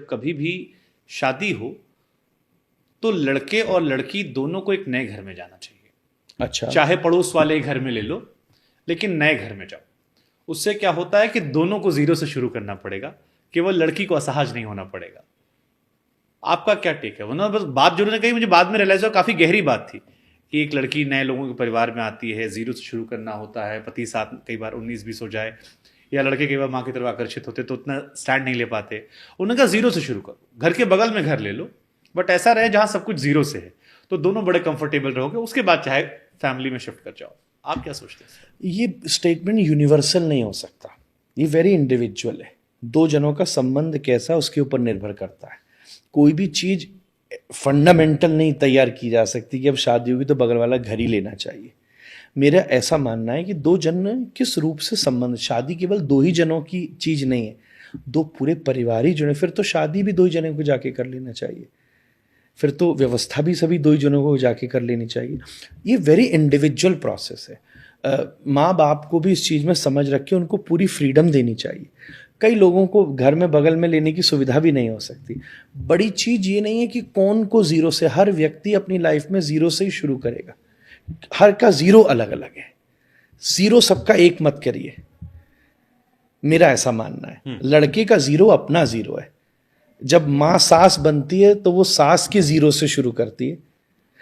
कभी भी शादी हो तो लड़के और लड़की दोनों को एक नए घर में जाना चाहिए। अच्छा। चाहे पड़ोस वाले घर में ले लो, लेकिन नए घर में जाओ। उससे क्या होता है कि दोनों को जीरो से शुरू करना पड़ेगा, केवल लड़की को असहज नहीं होना पड़ेगा। आपका क्या टेक है? वरना बस बात जो उन्होंने कही, मुझे बाद में रियलाइज हुआ काफी गहरी बात थी कि एक लड़की नए लोगों के परिवार में आती है, जीरो से शुरू करना होता है, पति साथ कई बार 19-20 हो जाए, या लड़के कई बार माँ की तरफ आकर्षित होते तो उतना स्टैंड नहीं ले पाते। उन्होंने कहा जीरो से शुरू करो, घर के बगल में घर ले लो, बट ऐसा रहे जहां सब कुछ जीरो से है, तो दोनों बड़े कंफर्टेबल रहोगे। उसके बाद चाहे फैमिली में शिफ्ट कर जाओ। आप क्या सोचते हैं? ये स्टेटमेंट यूनिवर्सल नहीं हो सकता, ये वेरी इंडिविजुअल है। दो जनों का संबंध कैसा है उसके ऊपर निर्भर करता है। कोई भी चीज़ फंडामेंटल नहीं तैयार की जा सकती कि अब शादी होगी तो बगल वाला घर ही लेना चाहिए। मेरा ऐसा मानना है कि दो जन किस रूप से संबंध, शादी केवल दो ही जनों की चीज़ नहीं है, दो पूरे परिवार ही जुड़े, फिर तो शादी भी दो ही जनों को जाके कर लेना चाहिए, फिर तो व्यवस्था भी सभी दो ही जनों को जाके कर लेनी चाहिए। ये वेरी इंडिविजुअल प्रोसेस है। माँ बाप को भी इस चीज़ में समझ रख के उनको पूरी फ्रीडम देनी चाहिए। कई लोगों को घर में बगल में लेने की सुविधा भी नहीं हो सकती। बड़ी चीज़ ये नहीं है कि कौन को ज़ीरो से, हर व्यक्ति अपनी लाइफ में ज़ीरो से ही शुरू करेगा। हर का ज़ीरो अलग अलग है, ज़ीरो सबका एक मत करिए, मेरा ऐसा मानना है। लड़के का ज़ीरो अपना ज़ीरो है। जब माँ सास बनती है तो वो सास के ज़ीरो से शुरू करती है,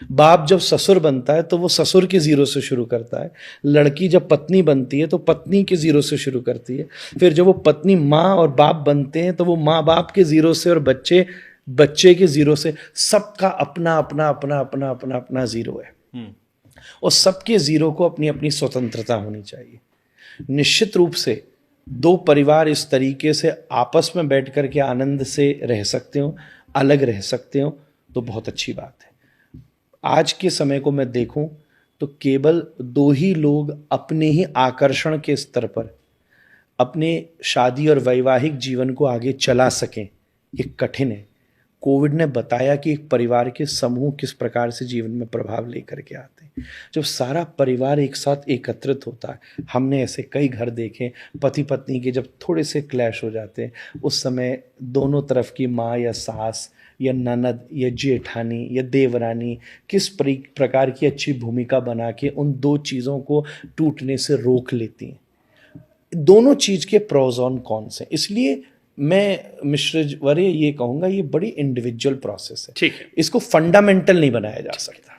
बाप जब ससुर बनता है तो वो ससुर के ज़ीरो से शुरू करता है, लड़की जब पत्नी बनती है तो पत्नी के ज़ीरो से शुरू करती है, फिर जब वो पत्नी माँ और बाप बनते हैं तो वो माँ बाप के ज़ीरो से, और बच्चे बच्चे के ज़ीरो से। सबका अपना अपना अपना अपना अपना अपना ज़ीरो है, और सबके ज़ीरो को अपनी अपनी स्वतंत्रता होनी चाहिए। निश्चित रूप से दो परिवार इस तरीके से आपस में बैठ कर के आनंद से रह सकते हो, अलग रह सकते हो, तो बहुत अच्छी बात है। आज के समय को मैं देखूं तो केवल दो ही लोग अपने ही आकर्षण के स्तर पर अपने शादी और वैवाहिक जीवन को आगे चला सकें, ये कठिन है। कोविड ने बताया कि एक परिवार के समूह किस प्रकार से जीवन में प्रभाव लेकर के आते हैं। जब सारा परिवार एक साथ एकत्रित होता है, हमने ऐसे कई घर देखे, पति पत्नी के जब थोड़े से क्लैश हो जाते हैं, उस समय दोनों तरफ की माँ या सास या ननद या जेठानी या देवरानी किस प्रकार की अच्छी भूमिका बना के उन दो चीज़ों को टूटने से रोक लेती हैं। दोनों चीज़ के प्रोज ऑन कॉन्स हैं। इसलिए मैं मिश्र वर्य ये कहूँगा, ये बड़ी इंडिविजुअल प्रोसेस है। ठीक है, इसको फंडामेंटल नहीं बनाया जा सकता।